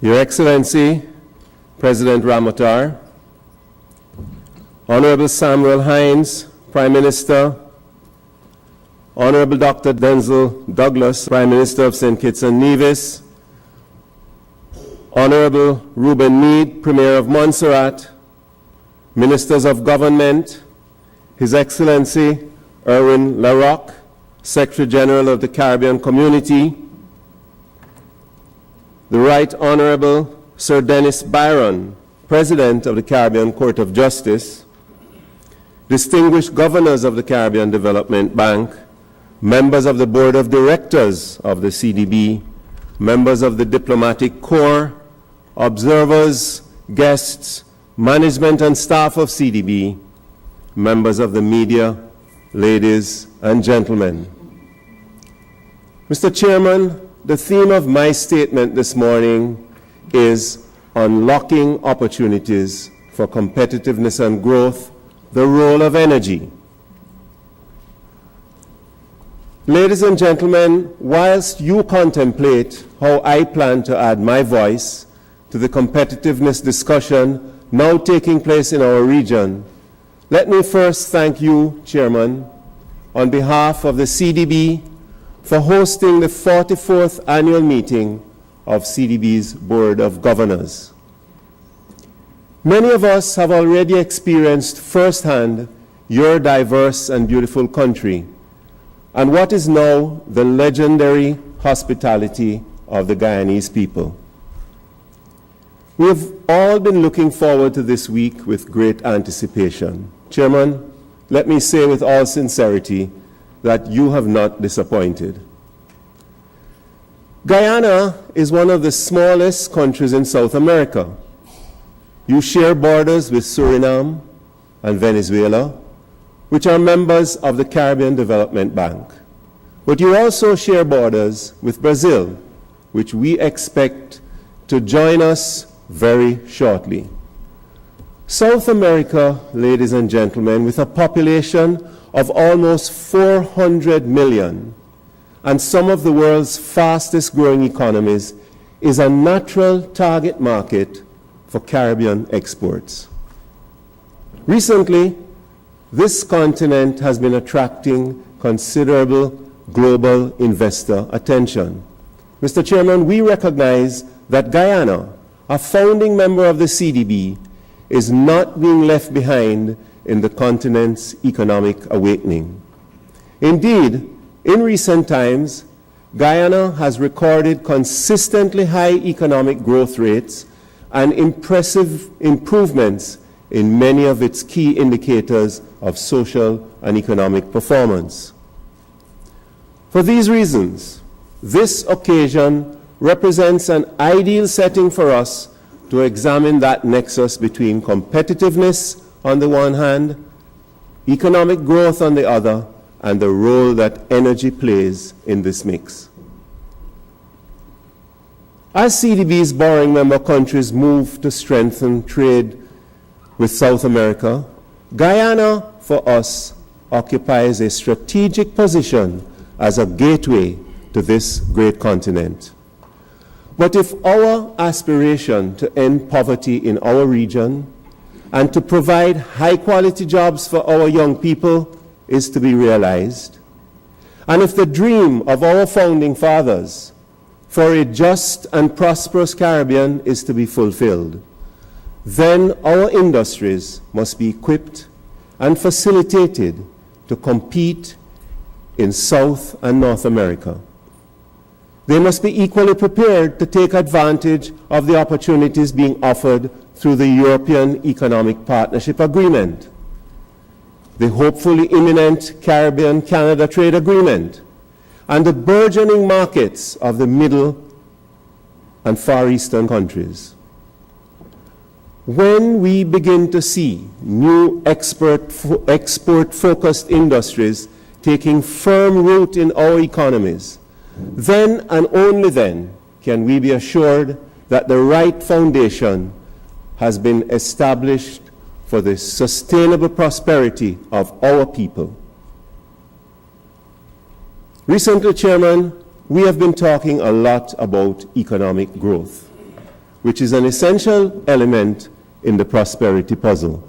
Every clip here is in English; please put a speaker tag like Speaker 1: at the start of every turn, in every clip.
Speaker 1: Your Excellency, President Ramotar, Honorable Samuel Hines, Prime Minister, Honorable Dr. Denzel Douglas, Prime Minister of St. Kitts and Nevis, Honorable Reuben Meade, Premier of Montserrat, Ministers of Government, His Excellency Erwin LaRocque, Secretary General of the Caribbean Community, the Right Honorable Sir Dennis Byron, President of the Caribbean Court of Justice, distinguished governors of the Caribbean Development Bank, members of the Board of Directors of the CDB, members of the Diplomatic Corps, observers, guests, management and staff of CDB, members of the media, ladies and gentlemen. Mr. Chairman, the theme of my statement this morning is unlocking opportunities for competitiveness and growth, the role of energy. Ladies and gentlemen, whilst you contemplate how I plan to add my voice to the competitiveness discussion now taking place in our region, let me first thank you, Chairman, on behalf of the CDB, for hosting the 44th annual meeting of CDB's Board of Governors. Many of us have already experienced firsthand your diverse and beautiful country and what is now the legendary hospitality of the Guyanese people. We have all been looking forward to this week with great anticipation. Chairman, let me say with all sincerity that you have not disappointed. Guyana is one of the smallest countries in South America. You share borders with Suriname and Venezuela, which are members of the Caribbean Development Bank. But you also share borders with Brazil, which we expect to join us very shortly. South America, ladies and gentlemen, with a population of almost 400 million and some of the world's fastest growing economies, is a natural target market for Caribbean exports. Recently, this continent has been attracting considerable global investor attention. Mr. Chairman, we recognize that Guyana, a founding member of the CDB, is not being left behind in the continent's economic awakening. Indeed, in recent times, Guyana has recorded consistently high economic growth rates and impressive improvements in many of its key indicators of social and economic performance. For these reasons, this occasion represents an ideal setting for us to examine that nexus between competitiveness on the one hand, economic growth on the other, and the role that energy plays in this mix. As CDB's borrowing member countries move to strengthen trade with South America, Guyana, for us, occupies a strategic position as a gateway to this great continent. But if our aspiration to end poverty in our region and to provide high-quality jobs for our young people is to be realized, and if the dream of our founding fathers for a just and prosperous Caribbean is to be fulfilled, then our industries must be equipped and facilitated to compete in South and North America. They must be equally prepared to take advantage of the opportunities being offered through the European Economic Partnership Agreement, the hopefully imminent Caribbean-Canada Trade Agreement, and the burgeoning markets of the Middle and Far Eastern countries. When we begin to see new export-focused industries taking firm root in our economies, then and only then can we be assured that the right foundation has been established for the sustainable prosperity of our people. Recently, Chairman, we have been talking a lot about economic growth. which is an essential element in the prosperity puzzle.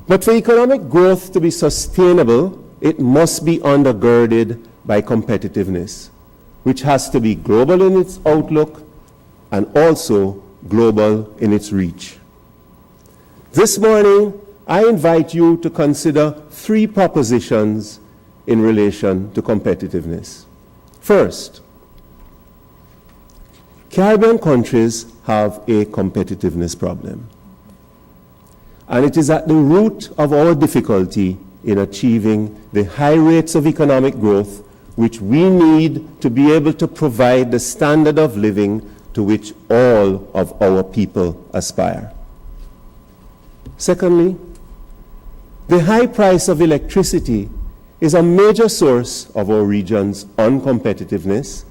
Speaker 1: But for economic growth to be sustainable, it must be undergirded by competitiveness, which has to be global in its outlook and also global in its reach. This morning, I invite you to consider 3 propositions in relation to competitiveness. First, Caribbean countries have a competitiveness problem, and it is at the root of our difficulty in achieving the high rates of economic growth which we need to be able to provide the standard of living to which all of our people aspire. Secondly, the high price of electricity is a major source of our region's uncompetitiveness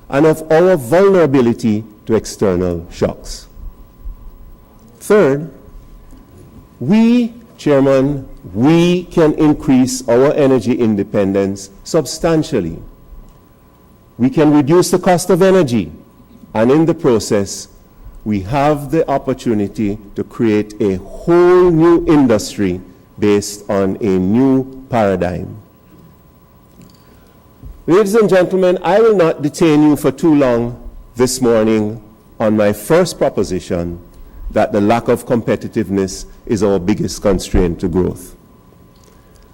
Speaker 1: and of our vulnerability to external shocks. Third, Chairman, we can increase our energy independence substantially. We can reduce the cost of energy, and in the process, we have the opportunity to create a whole new industry based on a new paradigm. Ladies and gentlemen, I will not detain you for too long this morning on my first proposition that the lack of competitiveness is our biggest constraint to growth.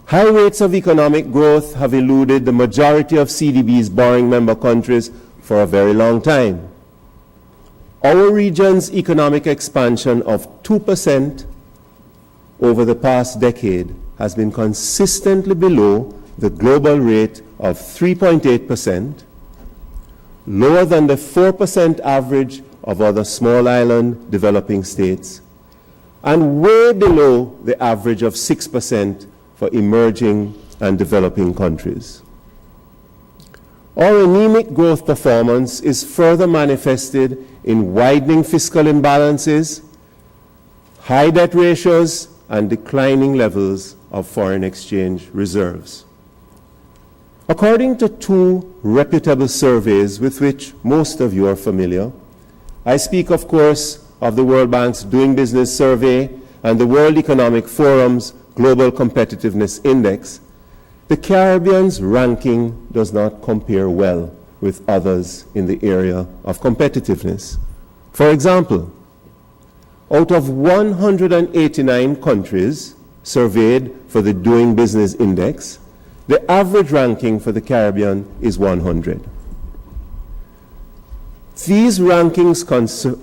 Speaker 1: High rates of economic growth have eluded the majority of CDB's borrowing member countries for a very long time. Our region's economic expansion of 2% over the past decade has been consistently below the global rate of 3.8%, lower than the 4% average of other small island developing states, and way below the average of 6% for emerging and developing countries. Our anemic growth performance is further manifested in widening fiscal imbalances, high debt ratios, and declining levels of foreign exchange reserves. According to 2 reputable surveys with which most of you are familiar, I speak, of course, of the World Bank's Doing Business Survey and the World Economic Forum's Global Competitiveness Index. The Caribbean's ranking does not compare well with others in the area of competitiveness. For example, out of 189 countries surveyed for the Doing Business Index, the average ranking for the Caribbean is 100. These rankings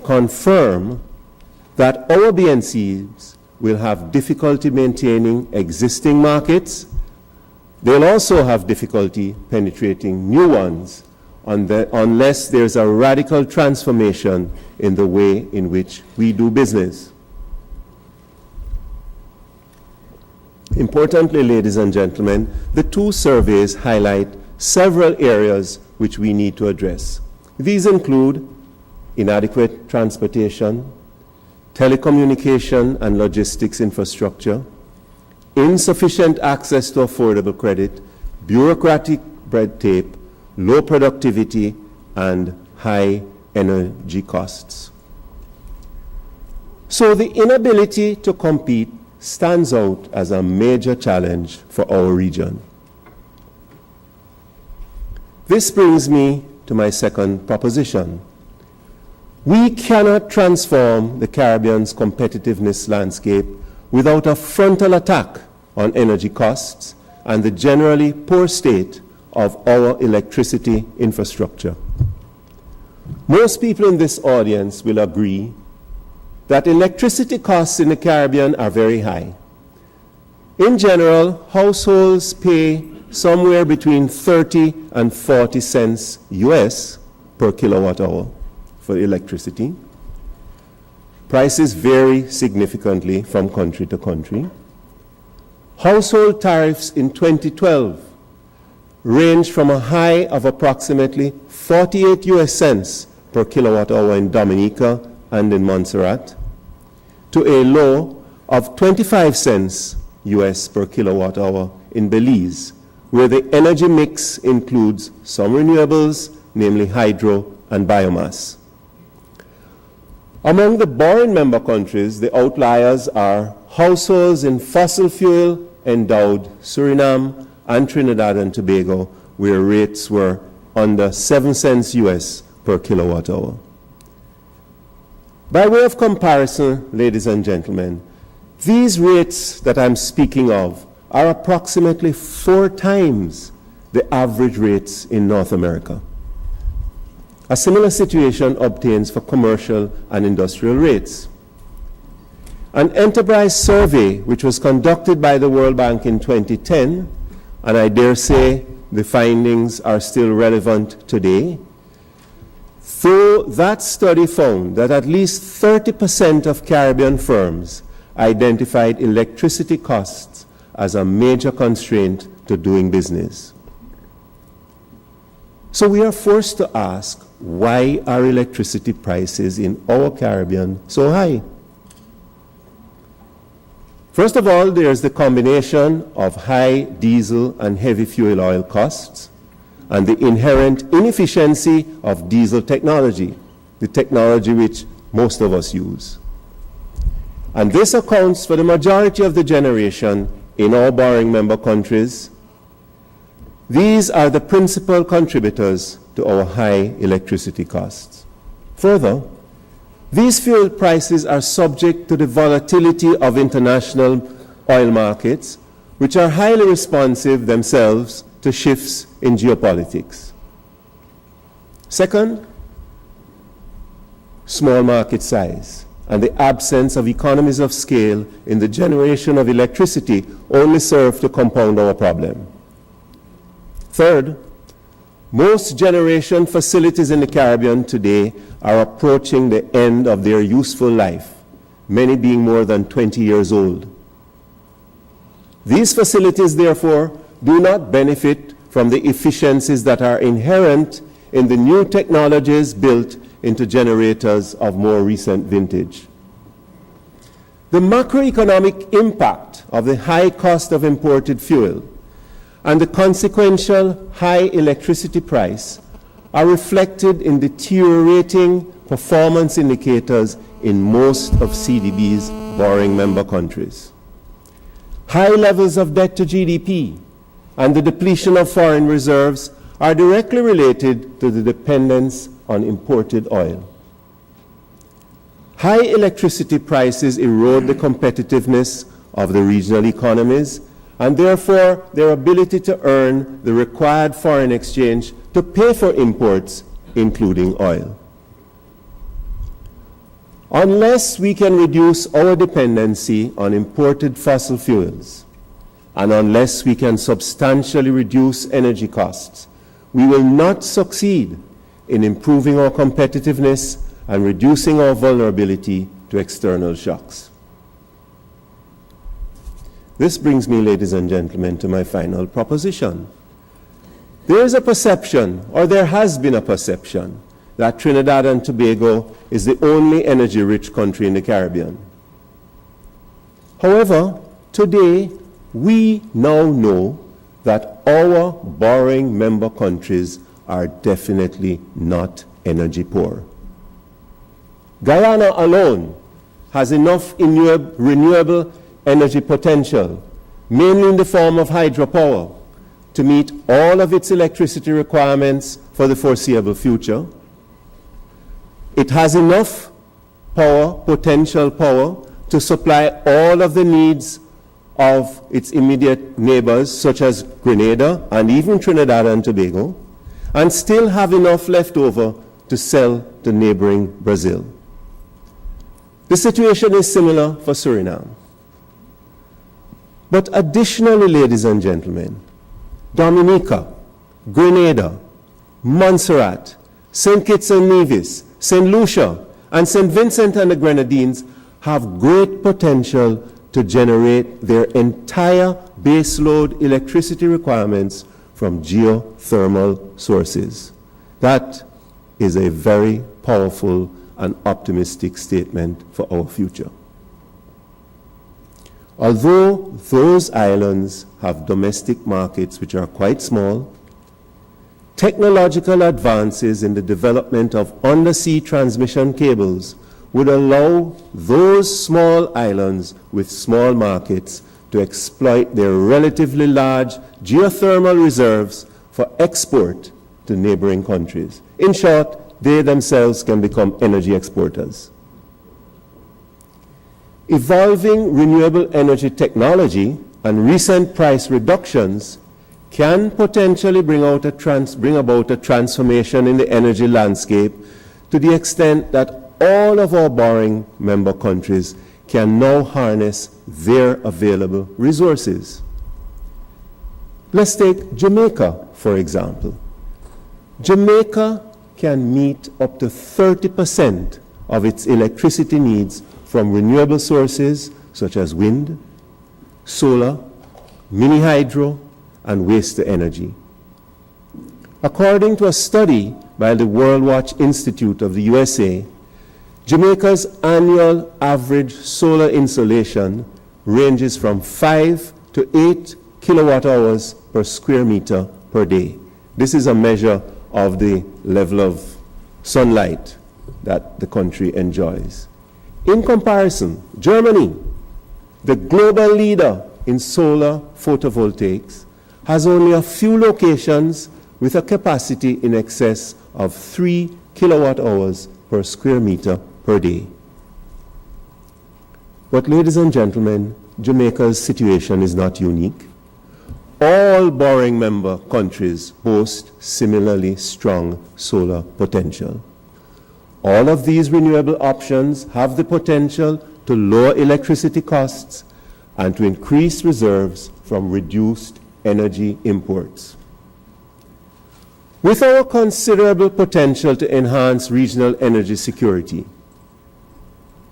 Speaker 1: confirm that our BNCs will have difficulty maintaining existing markets. They'll also have difficulty penetrating new ones unless there's a radical transformation in the way in which we do business. Importantly, ladies and gentlemen, the 2 surveys highlight several areas which we need to address. These include inadequate transportation, telecommunication and logistics infrastructure, insufficient access to affordable credit, bureaucratic red tape, low productivity, and high energy costs. So the inability to compete stands out as a major challenge for our region. This brings me to my second proposition. We cannot transform the Caribbean's competitiveness landscape without a frontal attack on energy costs and the generally poor state of our electricity infrastructure. Most people in this audience will agree that electricity costs in the Caribbean are very high. In general, households pay somewhere between 30 and 40 cents US per kilowatt hour for electricity. Prices vary significantly from country to country. Household tariffs in 2012 range from a high of approximately 48 US cents per kilowatt hour in Dominica and in Montserrat to a low of 25 cents US per kilowatt hour in Belize, where the energy mix includes some renewables, namely hydro and biomass. Among the borrowing member countries, the outliers are households in fossil fuel endowed Suriname and Trinidad and Tobago, where rates were under 7 cents US per kilowatt hour. By way of comparison, ladies and gentlemen, these rates that I'm speaking of are approximately 4 times the average rates in North America. A similar situation obtains for commercial and industrial rates. An enterprise survey which was conducted by the World Bank in 2010, and I dare say the findings are still relevant today, though that study found that at least 30% of Caribbean firms identified electricity costs as a major constraint to doing business. So we are forced to ask, why are electricity prices in our Caribbean so high? First of all, there's the combination of high diesel and heavy fuel oil costs and the inherent inefficiency of diesel technology, the technology which most of us use. And this accounts for the majority of the generation in all borrowing member countries. These are the principal contributors to our high electricity costs. Further, these fuel prices are subject to the volatility of international oil markets, which are highly responsive themselves to shifts in geopolitics. Second, small market size and the absence of economies of scale in the generation of electricity only serve to compound our problem. Third, most generation facilities in the Caribbean today are approaching the end of their useful life, many being more than 20 years old. These facilities, therefore, do not benefit from the efficiencies that are inherent in the new technologies built into generators of more recent vintage. The macroeconomic impact of the high cost of imported fuel and the consequential high electricity price are reflected in deteriorating performance indicators in most of CDB's borrowing member countries. High levels of debt to GDP and the depletion of foreign reserves are directly related to the dependence on imported oil. High electricity prices erode the competitiveness of the regional economies and therefore their ability to earn the required foreign exchange to pay for imports, including oil. Unless we can reduce our dependency on imported fossil fuels, and unless we can substantially reduce energy costs, we will not succeed in improving our competitiveness and reducing our vulnerability to external shocks. This brings me, ladies and gentlemen, to my final proposition. There is a perception, or there has been a perception, that Trinidad and Tobago is the only energy-rich country in the Caribbean. However, today, we now know that our borrowing member countries are definitely not energy poor. Guyana alone has enough renewable energy potential, mainly in the form of hydropower, to meet all of its electricity requirements for the foreseeable future. It has enough power, potential power, to supply all of the needs of its immediate neighbors, such as Grenada and even Trinidad and Tobago, and still have enough left over to sell to neighboring Brazil. The situation is similar for Suriname. But additionally, ladies and gentlemen, Dominica, Grenada, Montserrat, St. Kitts and Nevis, St. Lucia, and St. Vincent and the Grenadines have great potential to generate their entire baseload electricity requirements from geothermal sources. That is a very powerful and optimistic statement for our future. Although those islands have domestic markets which are quite small, technological advances in the development of undersea transmission cables would allow those small islands with small markets to exploit their relatively large geothermal reserves for export to neighboring countries. In short, they themselves can become energy exporters. Evolving renewable energy technology and recent price reductions can potentially bring about a transformation in the energy landscape to the extent that all of our borrowing member countries can now harness their available resources. Let's take Jamaica, for example. Jamaica can meet up to 30% of its electricity needs from renewable sources such as wind, solar, mini hydro, and waste to energy. According to a study by the World Watch Institute of the USA, Jamaica's annual average solar installation ranges from 5 to 8 kilowatt hours per square meter per day. This is a measure of the level of sunlight that the country enjoys. In comparison, Germany, the global leader in solar photovoltaics, has only a few locations with a capacity in excess of 3 kilowatt hours per square meter per day. But ladies and gentlemen, Jamaica's situation is not unique. All borrowing member countries boast similarly strong solar potential. All of these renewable options have the potential to lower electricity costs and to increase reserves from reduced energy imports. With our considerable potential to enhance regional energy security,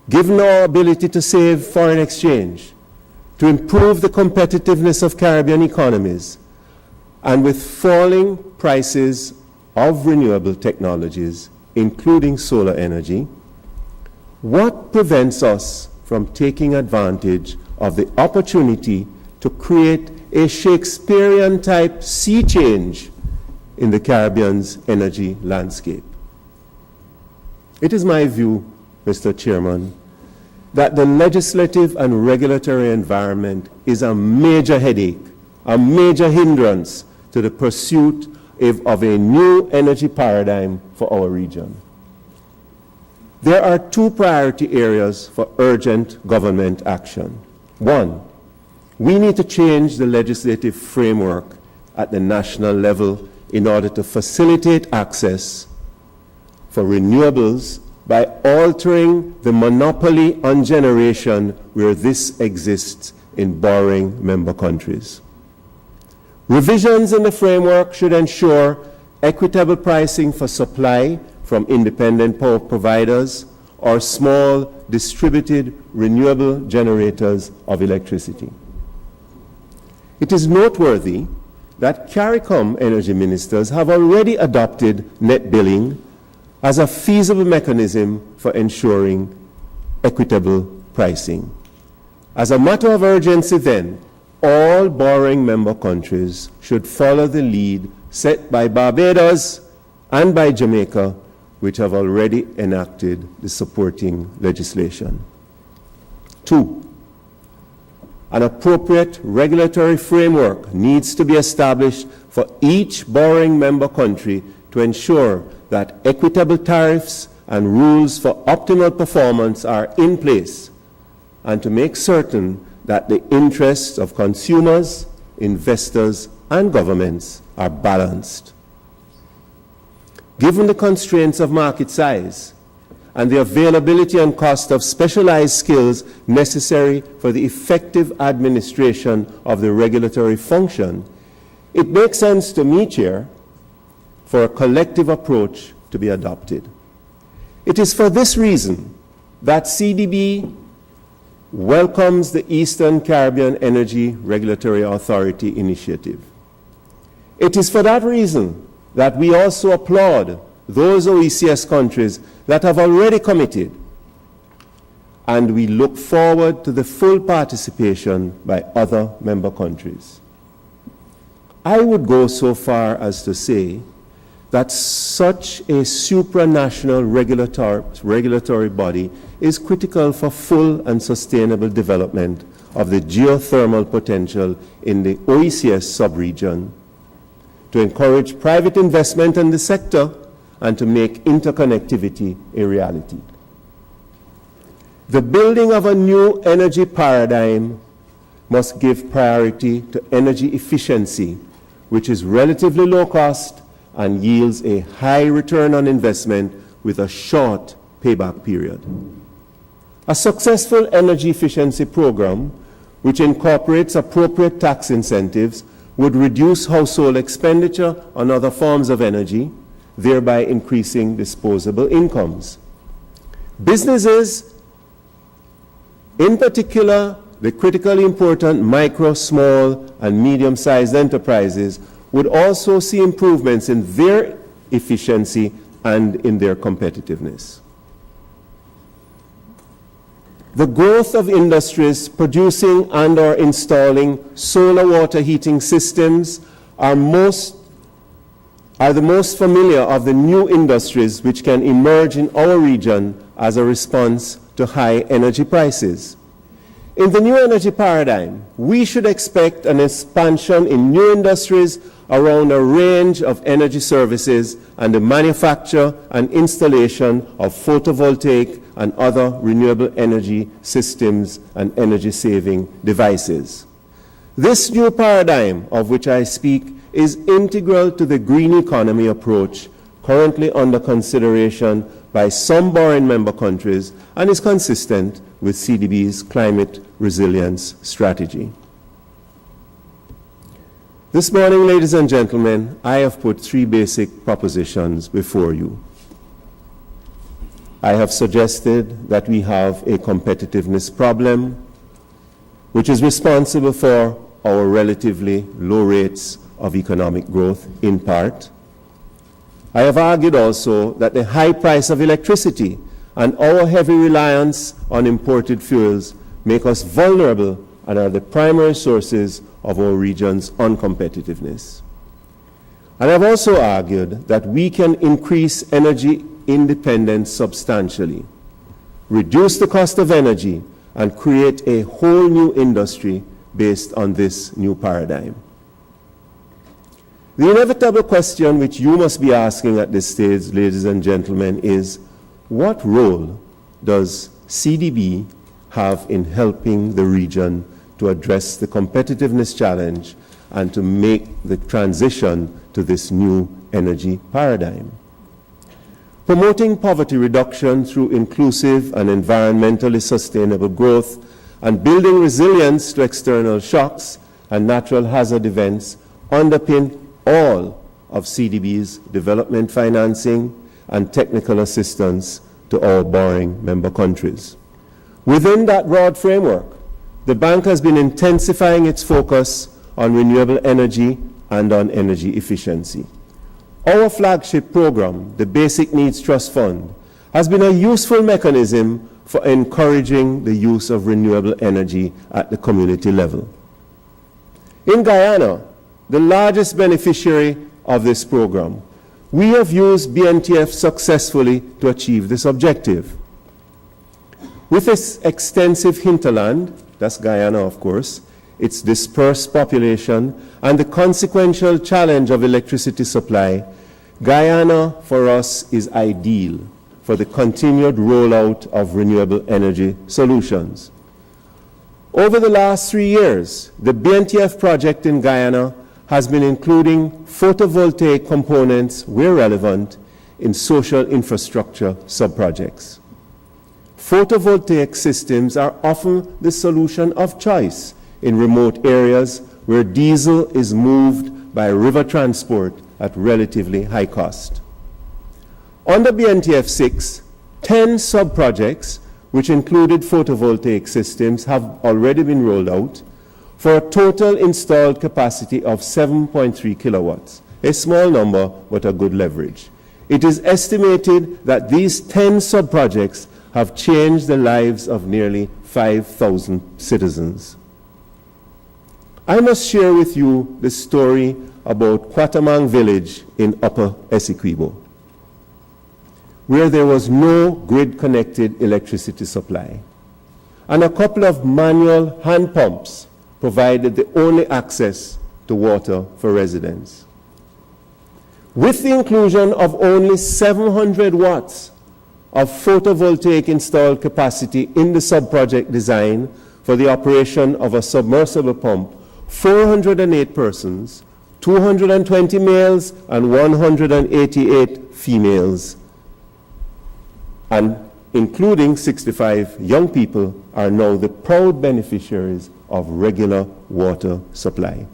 Speaker 1: given our ability to save foreign exchange, to improve the competitiveness of Caribbean economies, and with falling prices of renewable technologies, including solar energy, what prevents us from taking advantage of the opportunity to create a Shakespearean-type sea change in the Caribbean's energy landscape? It is my view, Mr. Chairman, that the legislative and regulatory environment is a major headache, a major hindrance to the pursuit of a new energy paradigm for our region. There are two priority areas for urgent government action. One, we need to change the legislative framework at the national level in order to facilitate access for renewables by altering the monopoly on generation where this exists in borrowing member countries. Revisions in the framework should ensure equitable pricing for supply from independent power providers or small distributed renewable generators of electricity. It is noteworthy that CARICOM energy ministers have already adopted net billing as a feasible mechanism for ensuring equitable pricing. As a matter of urgency then, all borrowing member countries should follow the lead set by Barbados and by Jamaica, which have already enacted the supporting legislation. Two, an appropriate regulatory framework needs to be established for each borrowing member country to ensure that equitable tariffs and rules for optimal performance are in place, and to make certain that the interests of consumers, investors, and governments are balanced. Given the constraints of market size and the availability and cost of specialized skills necessary for the effective administration of the regulatory function, it makes sense to me, Chair, for a collective approach to be adopted. It is for this reason that CDB welcomes the Eastern Caribbean Energy Regulatory Authority initiative. It is for that reason that we also applaud those OECS countries that have already committed, and we look forward to the full participation by other member countries. I would go so far as to say that such a supranational regulatory body is critical for full and sustainable development of the geothermal potential in the OECS sub-region, to encourage private investment in the sector, and to make interconnectivity a reality. The building of a new energy paradigm must give priority to energy efficiency, which is relatively low cost and yields a high return on investment with a short payback period. A successful energy efficiency program, which incorporates appropriate tax incentives, would reduce household expenditure on other forms of energy, thereby increasing disposable incomes. Businesses, in particular the critically important micro, small, and medium-sized enterprises, would also see improvements in their efficiency and in their competitiveness. The growth of industries producing and/or installing solar water heating systems are the most familiar of the new industries which can emerge in our region as a response to high energy prices. In the new energy paradigm, we should expect an expansion in new industries around a range of energy services and the manufacture and installation of photovoltaic and other renewable energy systems and energy-saving devices. This new paradigm of which I speak is integral to the green economy approach currently under consideration by some borrowing member countries and is consistent with CDB's climate resilience strategy. This morning, ladies and gentlemen, I have put three basic propositions before you. I have suggested that we have a competitiveness problem, which is responsible for our relatively low rates of economic growth in part. I have argued also that the high price of electricity and our heavy reliance on imported fuels make us vulnerable and are the primary sources of our region's uncompetitiveness. And I've also argued that we can increase energy independence substantially, reduce the cost of energy, and create a whole new industry based on this new paradigm. The inevitable question which you must be asking at this stage, ladies and gentlemen, is what role does CDB have in helping the region to address the competitiveness challenge and to make the transition to this new energy paradigm? Promoting poverty reduction through inclusive and environmentally sustainable growth and building resilience to external shocks and natural hazard events underpin all of CDB's development financing and technical assistance to all borrowing member countries. Within that broad framework, the bank has been intensifying its focus on renewable energy and on energy efficiency. Our flagship program, the Basic Needs Trust Fund, has been a useful mechanism for encouraging the use of renewable energy at the community level. In Guyana, the largest beneficiary of this program, we have used BNTF successfully to achieve this objective. With its extensive hinterland, that's Guyana of course, its dispersed population, and the consequential challenge of electricity supply, Guyana for us is ideal for the continued rollout of renewable energy solutions. Over the last 3 years, the BNTF project in Guyana has been including photovoltaic components where relevant in social infrastructure sub-projects. Photovoltaic systems are often the solution of choice in remote areas where diesel is moved by river transport at relatively high cost. Under BNTF 6, 10 sub-projects, which included photovoltaic systems, have already been rolled out for a total installed capacity of 7.3 kilowatts, a small number but a good leverage. It is estimated that these 10 sub-projects have changed the lives of nearly 5,000 citizens. I must share with you the story about Quatamang village in Upper Essequibo, where there was no grid-connected electricity supply, and a couple of manual hand pumps provided the only access to water for residents. With the inclusion of only 700 watts of photovoltaic installed capacity in the sub-project design for the operation of a submersible pump, 408 persons, 220 males and 188 females, and including 65 young people, are now the proud beneficiaries of regular water supply.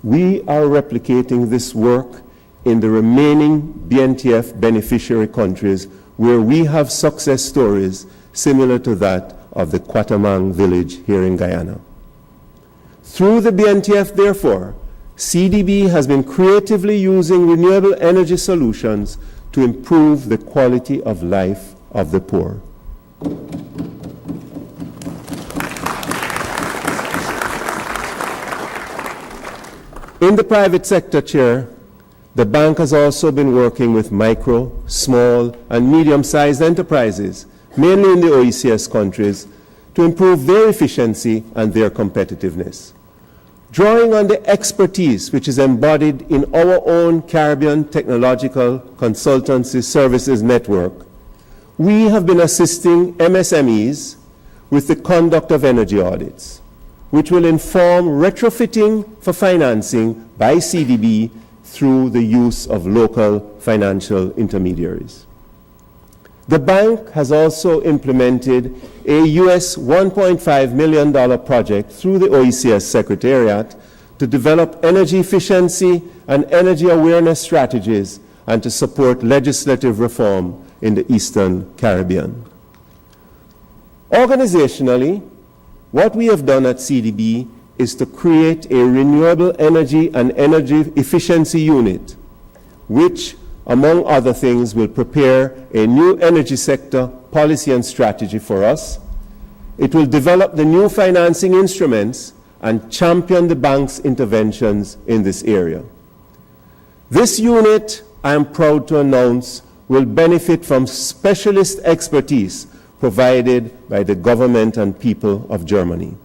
Speaker 1: We are replicating this work in the remaining BNTF beneficiary countries where we have success stories similar to that of the Quatamang village here in Guyana. Through the BNTF, therefore, CDB has been creatively using renewable energy solutions to improve the quality of life of the poor. In the private sector, Chair, the bank has also been working with micro, small, and medium-sized enterprises, mainly in the OECS countries, to improve their efficiency and their competitiveness. Drawing on the expertise which is embodied in our own Caribbean Technological Consultancy Services Network, we have been assisting MSMEs with the conduct of energy audits, which will inform retrofitting for financing by CDB through the use of local financial intermediaries. The bank has also implemented a US $1.5 million project through the OECS Secretariat to develop energy efficiency and energy awareness strategies and to support legislative reform in the Eastern Caribbean. Organizationally, what we have done at CDB is to create a renewable energy and energy efficiency unit, which, among other things, will prepare a new energy sector policy and strategy for us. It will develop the new financing instruments and champion the bank's interventions in this area. This unit, I am proud to announce, will benefit from specialist expertise provided by the government and people of Germany.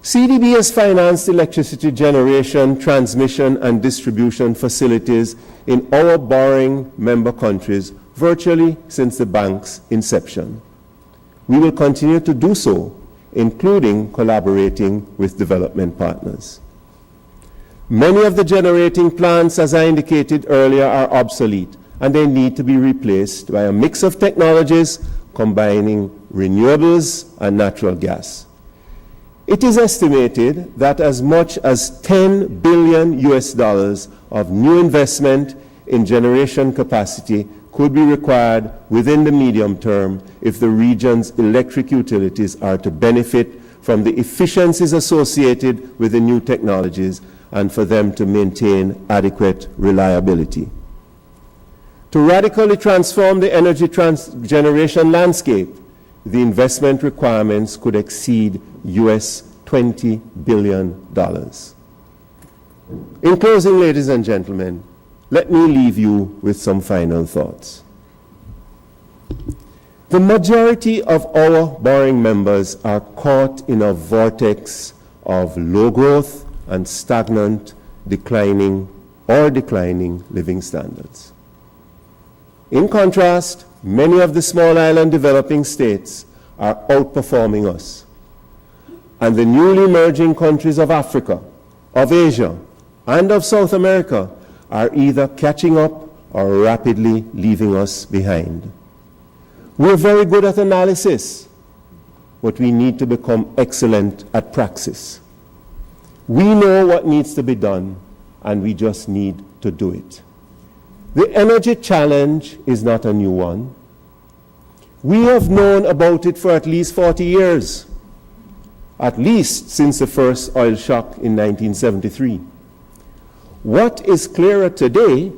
Speaker 1: CDB has financed electricity generation, transmission, and distribution facilities in our borrowing member countries virtually since the bank's inception. We will continue to do so, including collaborating with development partners. Many of the generating plants, as I indicated earlier, are obsolete, and they need to be replaced by a mix of technologies combining renewables and natural gas. It is estimated that as much as $10 billion of new investment in generation capacity could be required within the medium term if the region's electric utilities are to benefit from the efficiencies associated with the new technologies and for them to maintain adequate reliability. To radically transform the energy generation landscape, the investment requirements could exceed US $20 billion. In closing, ladies and gentlemen, let me leave you with some final thoughts. The majority of our borrowing members are caught in a vortex of low growth and stagnant, declining living standards. In contrast, many of the small island developing states are outperforming us. And the newly emerging countries of Africa, of Asia, and of South America are either catching up or rapidly leaving us behind. We're very good at analysis, but we need to become excellent at praxis. We know what needs to be done, and we just need to do it. The energy challenge is not a new one. We have known about it for at least 40 years, at least since the first oil shock in 1973. What is clearer today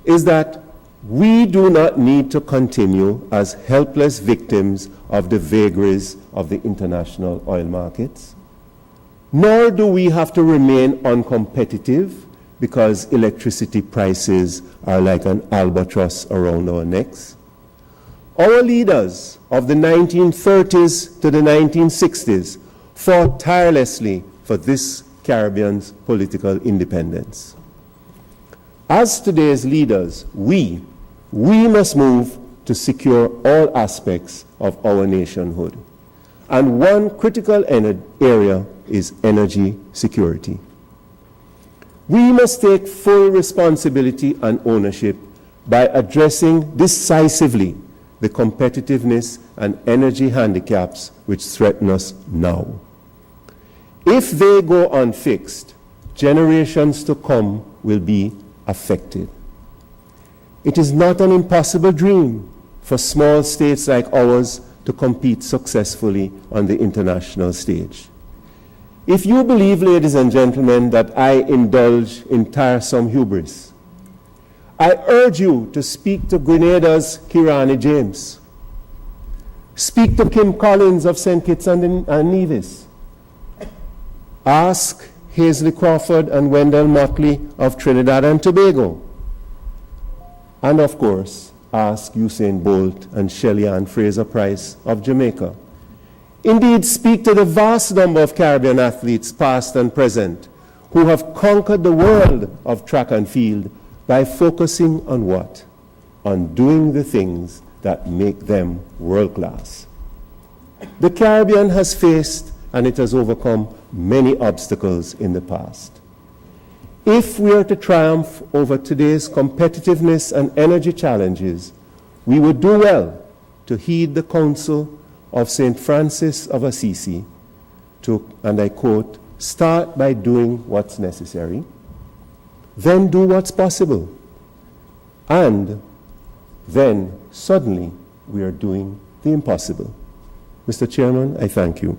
Speaker 1: is that We do not need to continue as helpless victims of the vagaries of the international oil markets, nor do we have to remain uncompetitive because electricity prices are like an albatross around our necks. Our leaders of the 1930s to the 1960s fought tirelessly for this Caribbean's political independence. As today's leaders, we must move to secure all aspects of our nationhood. And one critical area is energy security. We must take full responsibility and ownership by addressing decisively the competitiveness and energy handicaps which threaten us now. If they go unfixed, generations to come will be affected. It is not an impossible dream for small states like ours to compete successfully on the international stage. If you believe, ladies and gentlemen, that I indulge in tiresome hubris, I urge you to speak to Grenada's Kirani James. Speak to Kim Collins of St. Kitts and Nevis. Ask Hazley Crawford and Wendell Motley of Trinidad and Tobago. And of course, ask Usain Bolt and Shelly-Ann Fraser-Price of Jamaica. Indeed, speak to the vast number of Caribbean athletes, past and present, who have conquered the world of track and field by focusing on what? On doing the things that make them world-class. The Caribbean has faced and it has overcome many obstacles in the past. If we are to triumph over today's competitiveness and energy challenges, we would do well to heed the counsel of St. Francis of Assisi to, and I quote, start by doing what's necessary, then do what's possible, and then suddenly we are doing the impossible. Mr. Chairman, I thank you.